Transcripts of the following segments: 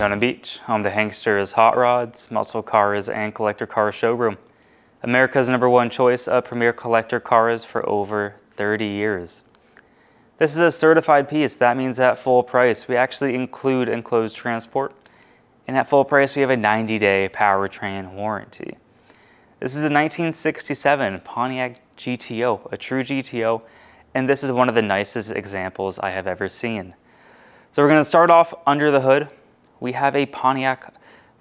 Daytona Beach, home to Hanksters hot rods, muscle cars, and collector car showroom. America's #1 choice of premier collector cars for over 30 years. This is a certified piece. That means at full price, we actually include enclosed transport. And at full price, we have a 90-day powertrain warranty. This is a 1967 Pontiac Gto, a true GTO, and this is one of the nicest examples I have ever seen. So we're going to start off under the hood. We have a Pontiac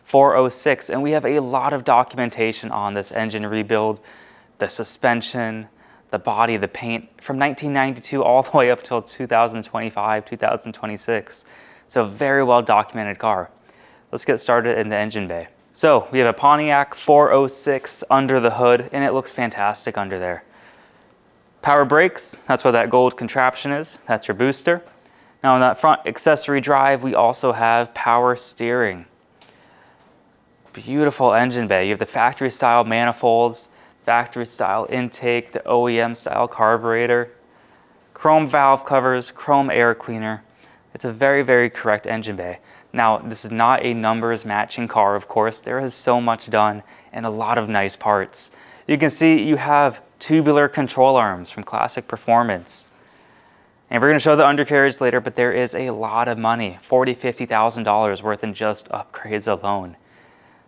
406, and we have a lot of documentation on this engine rebuild, the suspension, the body, the paint, from 1992 all the way up till 2025, 2026. So very well documented car. Let's get started in the engine bay. So we have a Pontiac 406 under the hood, and it looks fantastic under there. Power brakes, that's what that gold contraption is. That's your booster. Now on that front accessory drive, we also have power steering. Beautiful engine bay. You have the factory style manifolds, factory style intake, the OEM style carburetor, chrome valve covers, chrome air cleaner. It's a very, very correct engine bay. Now, this is not a numbers matching car, of course. There is so much done and a lot of nice parts. You can see you have tubular control arms from Classic Performance. And we're going to show the undercarriage later, but there is a lot of money, $40,000, $50,000 worth in just upgrades alone.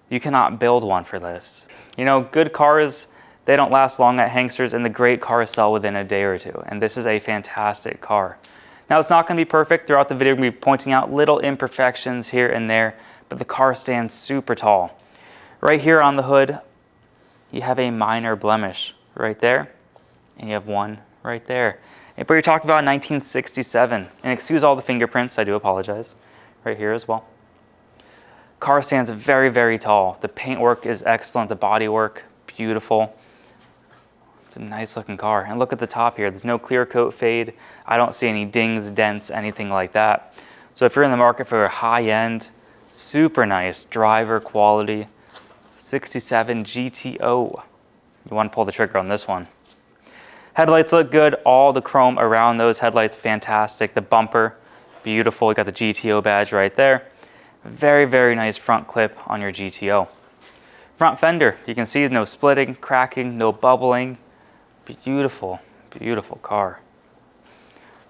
You cannot build one for this. You know, good cars, they don't last long at Hanksters, and the great cars sell within a day or two. And this is a fantastic car. Now, it's not going to be perfect. Throughout the video, we're going to be pointing out little imperfections here and there, but the car stands super tall. Right here on the hood, you have a minor blemish right there, and you have one right there. But you're talking about 1967, and excuse all the fingerprints, I do apologize, right here as well. Car stands very, very tall. The paintwork is excellent, the bodywork, beautiful. It's a nice looking car. And look at the top here, there's no clear coat fade. I don't see any dings, dents, anything like that. So if you're in the market for a high-end, super nice driver quality 67 GTO, you want to pull the trigger on this one. Headlights look good. All the chrome around those headlights, fantastic. The bumper, beautiful. You got the GTO badge right there. Very, very nice front clip on your GTO. Front fender, you can see no splitting, cracking, no bubbling. Beautiful, beautiful car.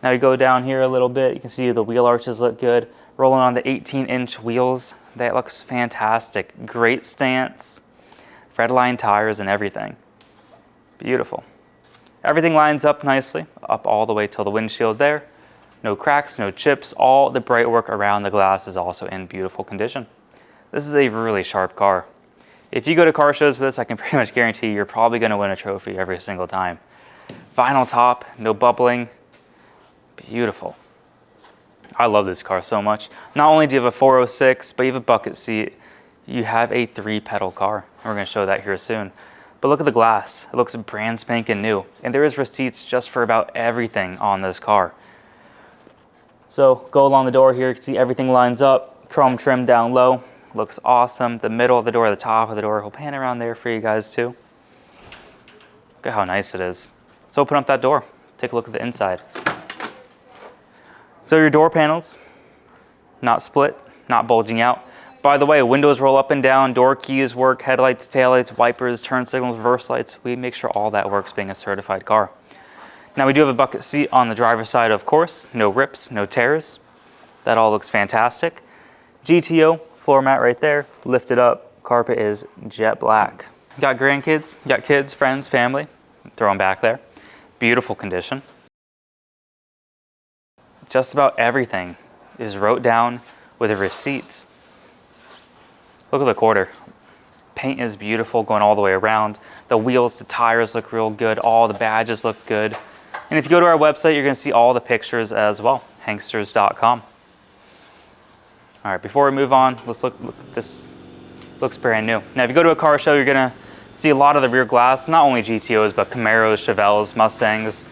Now you go down here a little bit, you can see the wheel arches look good. Rolling on the 18-inch wheels, that looks fantastic. Great stance, Redline tires and everything. Beautiful. Everything lines up nicely, up all the way till the windshield there. No cracks, no chips. All the bright work around the glass is also in beautiful condition. This is a really sharp car. If you go to car shows with this, I can pretty much guarantee you're probably going to win a trophy every single time. Vinyl top, no bubbling. Beautiful. I love this car so much. Not only do you have a 406, but you have a bucket seat. You have a 3-pedal car. We're going to show that here soon. But look at the glass. It looks brand spanking new. And there is receipts just for about everything on this car. So go along the door here. You can see everything lines up. Chrome trim down low. Looks awesome. The middle of the door, the top of the door. We'll pan around there for you guys too. Look at how nice it is. Let's open up that door. Take a look at the inside. So your door panels, not split, not bulging out. By the way, windows roll up and down, door keys work, headlights, taillights, wipers, turn signals, reverse lights. We make sure all that works being a certified car. Now we do have a bucket seat on the driver's side, of course. No rips, no tears. That all looks fantastic. GTO, floor mat right there, lifted up. Carpet is jet black. You got grandkids, you got kids, friends, family. Throw them back there. Beautiful condition. Just about everything is wrote down with a receipt. Look at the quarter. Paint is beautiful going all the way around. The wheels, the tires look real good. All the badges look good. And if you go to our website, you're going to see all the pictures as well. Hanksters.com. All right, before we move on, let's look at this. Looks brand new. Now, if you go to a car show, you're going to see a lot of the rear glass, not only GTOs, but Camaros, Chevelles, Mustangs.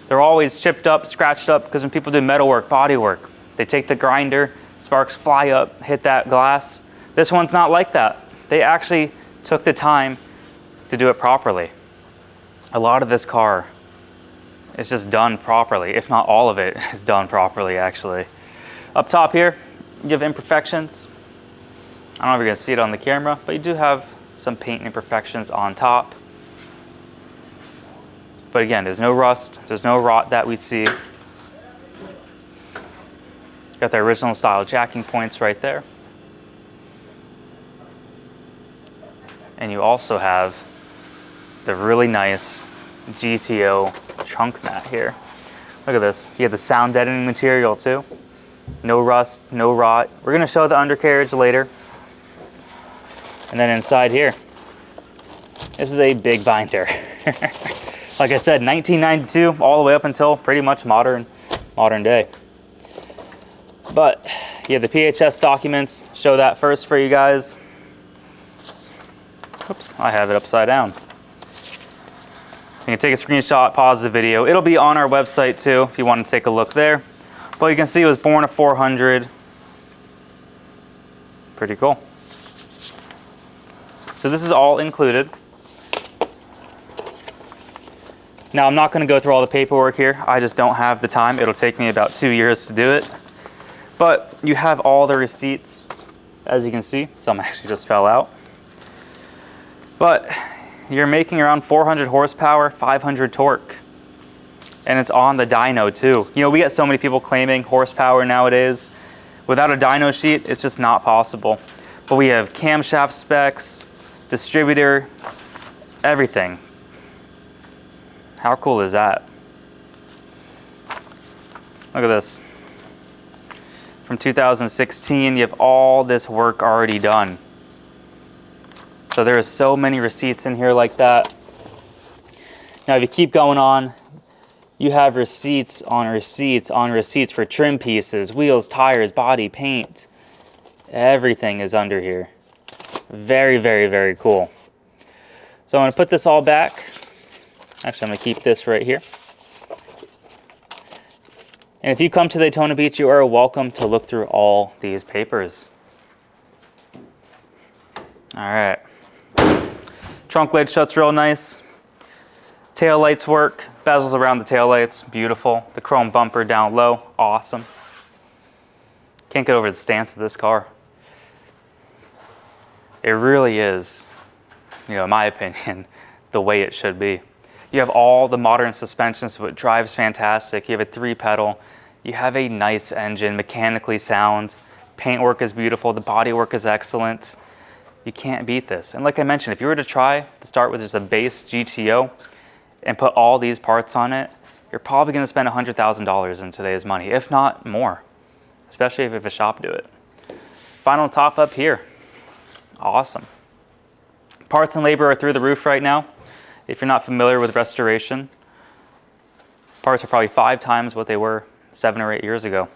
They're always chipped up, scratched up, because when people do metal work, body work, they take the grinder, sparks fly up, hit that glass. This one's not like that. They actually took the time to do it properly. A lot of this car is just done properly, if not all of it is done properly actually. Up top here, you have imperfections. I don't know if you're gonna see it on the camera, but you do have some paint imperfections on top. But again, there's no rust, there's no rot that we see. Got the original style jacking points right there. And you also have the really nice GTO trunk mat here. Look at this. You have the sound deadening material too. No rust, no rot. We're gonna show the undercarriage later. And then inside here, this is a big binder. Like I said, 1992 all the way up until pretty much modern day. But yeah, the PHS documents show that first for you guys. Oops, I have it upside down. You can take a screenshot, pause the video. It'll be on our website too if you want to take a look there. But you can see it was born a 400. Pretty cool. So this is all included. Now I'm not going to go through all the paperwork here. I just don't have the time. It'll take me about 2 years to do it. But you have all the receipts, as you can see. Some actually just fell out. But you're making around 400 horsepower, 500 torque. And it's on the dyno too. You know, we get so many people claiming horsepower nowadays. Without a dyno sheet, it's just not possible. But we have camshaft specs, distributor, everything. How cool is that? Look at this. From 2016, you have all this work already done. So there are so many receipts in here like that. Now, if you keep going on, you have receipts on receipts on receipts for trim pieces, wheels, tires, body, paint. Everything is under here. Very, very, very cool. So I'm going to put this all back. Actually, I'm going to keep this right here. And if you come to Daytona Beach, you are welcome to look through all these papers. All right. Trunk lid shuts real nice. Tail lights work. Bezels around the tail lights, beautiful. The chrome bumper down low, awesome. Can't get over the stance of this car. It really is, you know, in my opinion, the way it should be. You have all the modern suspension, so it drives fantastic. You have a 3-pedal. You have a nice engine, mechanically sound. Paintwork is beautiful. The bodywork is excellent. You can't beat this. And like I mentioned, if you were to try to start with just a base GTO and put all these parts on it, you're probably going to spend $100,000 in today's money, if not more, especially if you have a shop do it. Final top up here. Awesome. Parts and labor are through the roof right now. If you're not familiar with restoration, parts are probably 5 times what they were 7 or 8 years ago.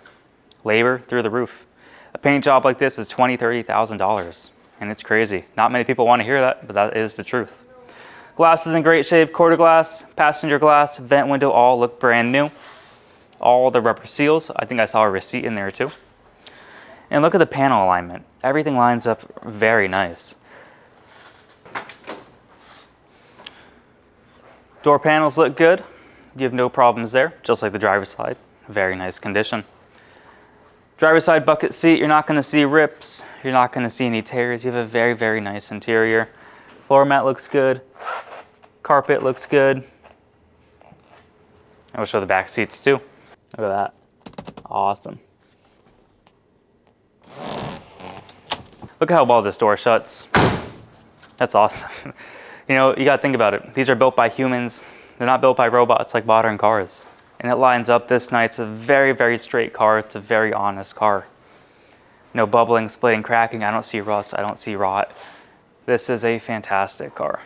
Labor through the roof. A paint job like this is $20,000, $30,000, and it's crazy. Not many people want to hear that, but that is the truth. Glass is in great shape. Quarter glass, passenger glass, vent window all look brand new. All the rubber seals. I think I saw a receipt in there too. And look at the panel alignment. Everything lines up very nice. Door panels look good. You have no problems there, just like the driver's side. Very nice condition. Driver's side bucket seat, you're not going to see rips. You're not going to see any tears. You have a very, very nice interior. Floor mat looks good. Carpet looks good. I will show the back seats too. Look at that. Awesome. Look at how well this door shuts. That's awesome. You know, you got to think about it. These are built by humans. They're not built by robots like modern cars. And it lines up this nice. It's a very, very straight car. It's a very honest car. No bubbling, splitting, cracking. I don't see rust. I don't see rot. This is a fantastic car.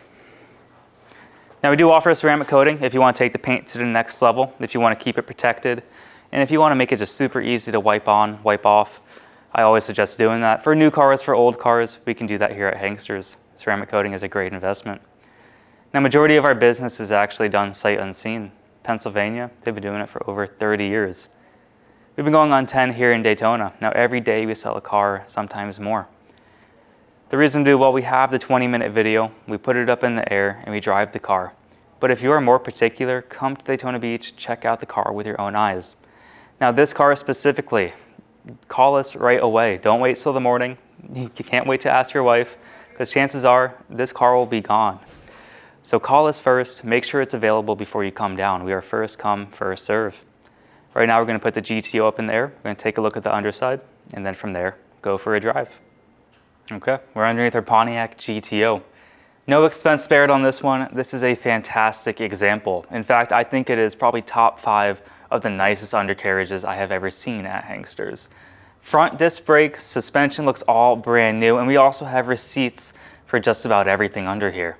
Now we do offer a ceramic coating if you want to take the paint to the next level, if you want to keep it protected, and if you want to make it just super easy to wipe on, wipe off. I always suggest doing that. For new cars, for old cars, we can do that here at Hanksters. Ceramic coating is a great investment. Now, majority of our business is actually done sight unseen. Pennsylvania, they've been doing it for over 30 years. We've been going on 10 here in Daytona. Now, every day we sell a car, sometimes more. The reason we do, well, we have the 20-minute video, we put it up in the air, and we drive the car. But if you are more particular, come to Daytona Beach, check out the car with your own eyes. Now, this car specifically, call us right away. Don't wait till the morning. you can't wait to ask your wife, because chances are this car will be gone. So call us first, make sure it's available before you come down. We are first come, first serve. Right now we're going to put the GTO up in the air. We're going to take a look at the underside, and then from there, go for a drive. Okay, we're underneath our Pontiac Gto. No expense spared on this one. This is a fantastic example. In fact, I think it is probably top 5 of the nicest undercarriages I have ever seen at Hanksters. Front disc brakes, suspension looks all brand new, and we also have receipts for just about everything under here.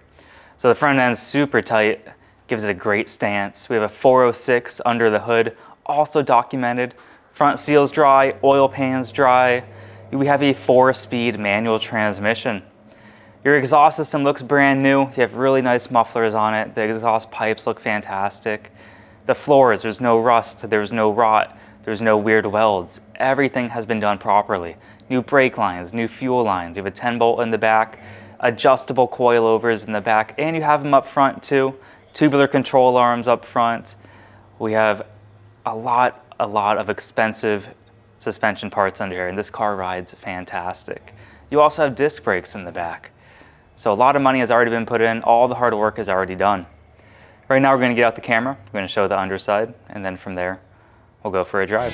So the front end's super tight, gives it a great stance. We have a 406 under the hood, also documented. Front seals dry, oil pans dry. We have a 4-speed manual transmission. Your exhaust system looks brand new. You have really nice mufflers on it. The exhaust pipes look fantastic. The floors, there's no rust, there's no rot, there's no weird welds. Everything has been done properly. New brake lines, new fuel lines. You have a 10-bolt in the back, adjustable coilovers in the back, and you have them up front too. Tubular control arms up front. We have a lot of expensive suspension parts under here, and this car rides fantastic. You also have disc brakes in the back. So a lot of money has already been put in. All the hard work is already done. Right now we're going to get out the camera. We're going to show the underside, and then from there, we'll go for a drive.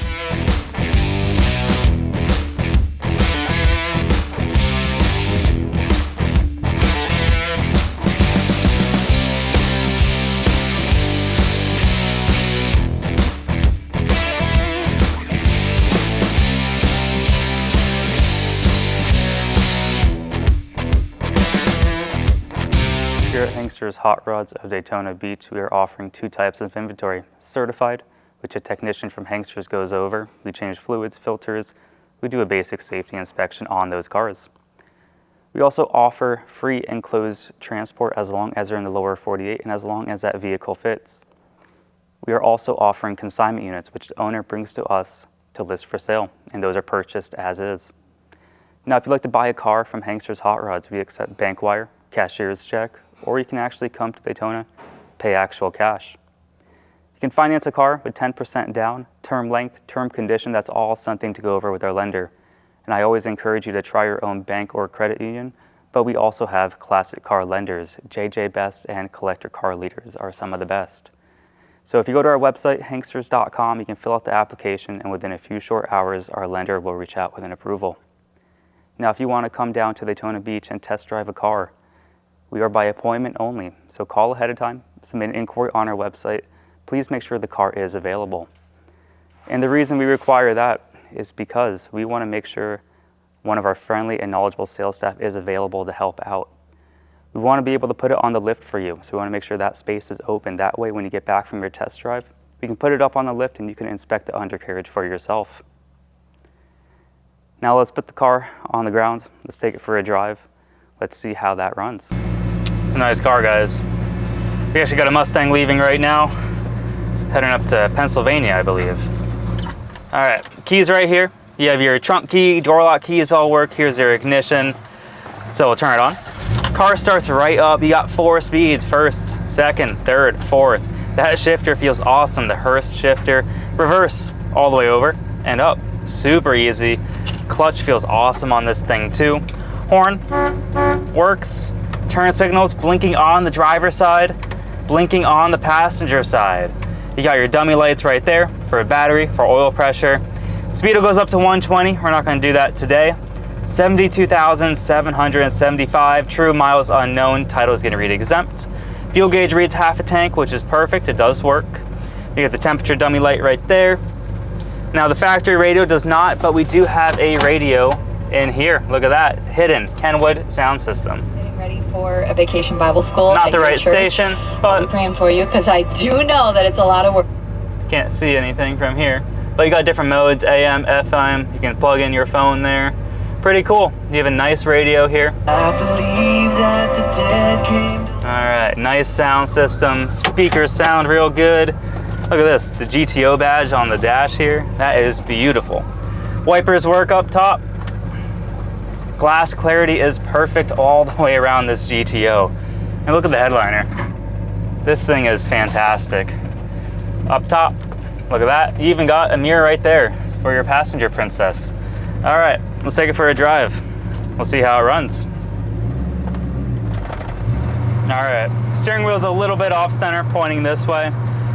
Here at Hanksters Hot Rods of Daytona Beach, we are offering 2 types of inventory. Certified, which a technician from Hanksters goes over. We change fluids, filters. We do a basic safety inspection on those cars. We also offer free enclosed transport as long as they're in the lower 48 and as long as that vehicle fits. We are also offering consignment units, which the owner brings to us to list for sale, and those are purchased as is. Now, if you'd like to buy a car from Hanksters Hot Rods, we accept bank wire, cashier's check, or you can actually come to Daytona, pay actual cash. You can finance a car with 10% down, term length, term condition. That's all something to go over with our lender. And I always encourage you to try your own bank or credit union, but we also have classic car lenders. JJ Best and Collector Car Leaders are some of the best. So if you go to our website, hanksters.com, you can fill out the application, and within a few short hours, our lender will reach out with an approval. Now, if you want to come down to Daytona Beach and test drive a car, we are by appointment only, so call ahead of time, submit an inquiry on our website. Please make sure the car is available. And the reason we require that is because we want to make sure one of our friendly and knowledgeable sales staff is available to help out. We want to be able to put it on the lift for you, so we want to make sure that space is open. That way, when you get back from your test drive, we can put it up on the lift and you can inspect the undercarriage for yourself. Now let's put the car on the ground. Let's take it for a drive. Let's see how that runs. It's a nice car, guys. We actually got a Mustang leaving right now, heading up to Pennsylvania, I believe. All right, keys right here. You have your trunk key, door lock keys all work. Here's your ignition. So we'll turn it on. Car starts right up. You got 4 speeds, first, second, third, fourth. That shifter feels awesome. The Hurst shifter. Reverse all the way over and up. Super easy. Clutch feels awesome on this thing too. Horn works. Turn signals blinking on the driver's side, blinking on the passenger side. You got your dummy lights right there for a battery, for oil pressure. Speedo goes up to 120. We're not going to do that today. 72,775. True miles unknown. Title is going to read exempt. Fuel gauge reads half a tank, which is perfect. It does work. You got the temperature dummy light right there. Now the factory radio does not, but we do have a radio in here. Look at that, hidden Kenwood sound system. Ready for a vacation Bible school. Not the right station, but I'll be praying for you because I do know that it's a lot of work. Can't see anything from here, but you got different modes, AM, FM. You can plug in your phone there. Pretty cool. You have a nice radio here. I believe that the dead came to... All right, nice sound system. Speakers sound real good. Look at this, the GTO badge on the dash here. That is beautiful. Wipers work up top. Glass clarity is perfect all the way around this GTO. And look at the headliner. This thing is fantastic. Up top, look at that. You even got a mirror right there for your passenger princess. All right, let's take it for a drive. we'll see how it runs. All right, steering wheel's a little bit off center, pointing this way.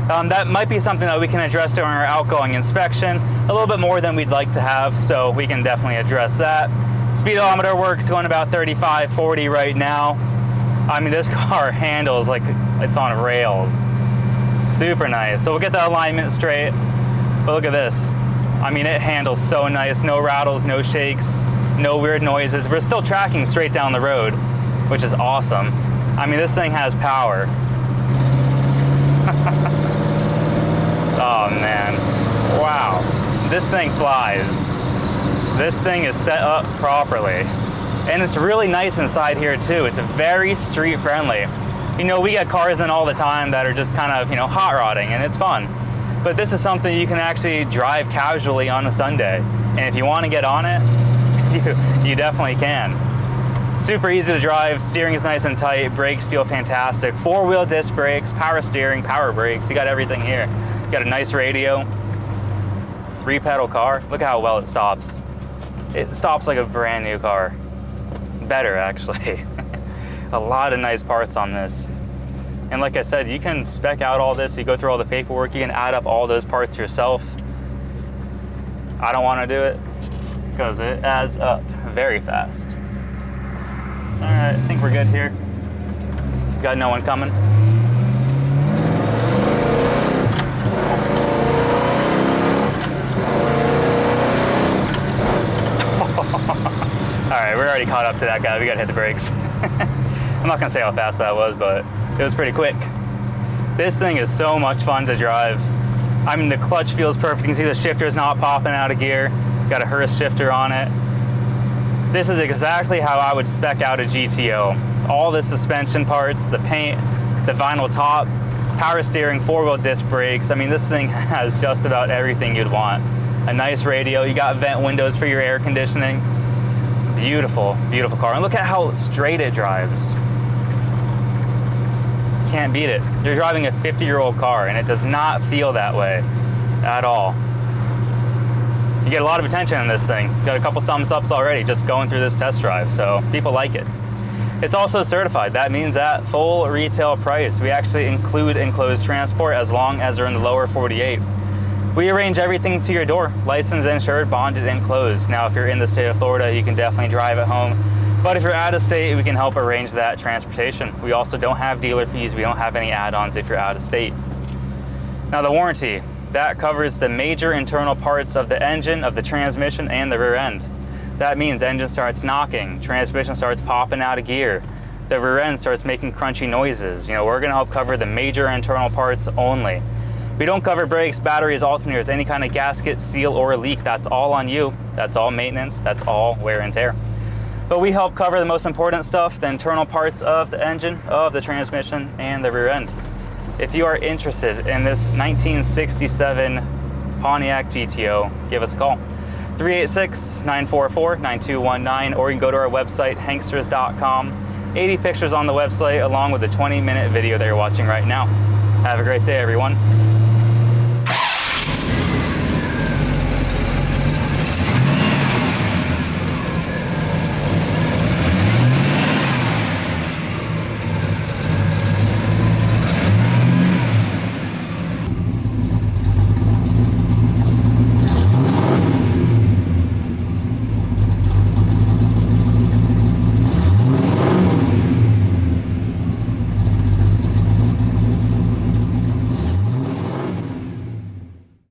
That might be something that we can address during our outgoing inspection, a little bit more than we'd like to have, so we can definitely address that. Speedometer works, going about 35, 40 right now. I mean, this car handles like it's on rails. Super nice. So we'll get the alignment straight, but look at this. I mean, it handles so nice, no rattles, no shakes, no weird noises. We're still tracking straight down the road, which is awesome. I mean, this thing has power. Oh man, wow. This thing flies. This thing is set up properly. And it's really nice inside here too. It's very street friendly. You know, we get cars in all the time that are just kind of, you know, hot rodding, and it's fun. But this is something you can actually drive casually on a Sunday. And if you want to get on it, you definitely can. Super easy to drive, steering is nice and tight, brakes feel fantastic. 4-wheel disc brakes, power steering, power brakes, you got everything here. You got a nice radio, 3-pedal car. Look how well it stops. It stops like a brand new car. Better, actually. A lot of nice parts on this. And like I said, you can spec out all this, you go through all the paperwork, you can add up all those parts yourself. I don't want to do it because it adds up very fast. All right, I think we're good here. Got no one coming. All right, we're already caught up to that guy. We gotta hit the brakes. I'm not gonna say how fast that was, but it was pretty quick. This thing is so much fun to drive. I mean, the clutch feels perfect. You can see the shifter's not popping out of gear. Got a Hurst shifter on it. This is exactly how I would spec out a GTO. All the suspension parts, the paint, the vinyl top, power steering, 4-wheel disc brakes. I mean, this thing has just about everything you'd want. A nice radio, you got vent windows for your air conditioning. Beautiful, beautiful car. And look at how straight it drives. Can't beat it. You're driving a 50-year-old car and it does not feel that way at all. You get a lot of attention in this thing. Got a couple thumbs ups already just going through this test drive, so people like it. It's also certified. That means at full retail price, we actually include enclosed transport as long as they're in the lower 48. We arrange everything to your door, licensed, insured, bonded, and closed. Now, if you're in the state of Florida, you can definitely drive at home. But if you're out of state, we can help arrange that transportation. We also don't have dealer fees. We don't have any add-ons if you're out of state. Now, the warranty. That covers the major internal parts of the engine, of the transmission, and the rear end. That means engine starts knocking, transmission starts popping out of gear, the rear end starts making crunchy noises. You know, we're gonna help cover the major internal parts only. We don't cover brakes, batteries, alternators, any kind of gasket, seal, or leak. That's all on you. That's all maintenance. That's all wear and tear. But we help cover the most important stuff, the internal parts of the engine, of the transmission, and the rear end. If you are interested in this 1967 Pontiac Gto, give us a call. 386-944-9219, or you can go to our website, Hanksters.com. 80 pictures on the website, along with a 20-minute video that you're watching right now. Have a great day, everyone.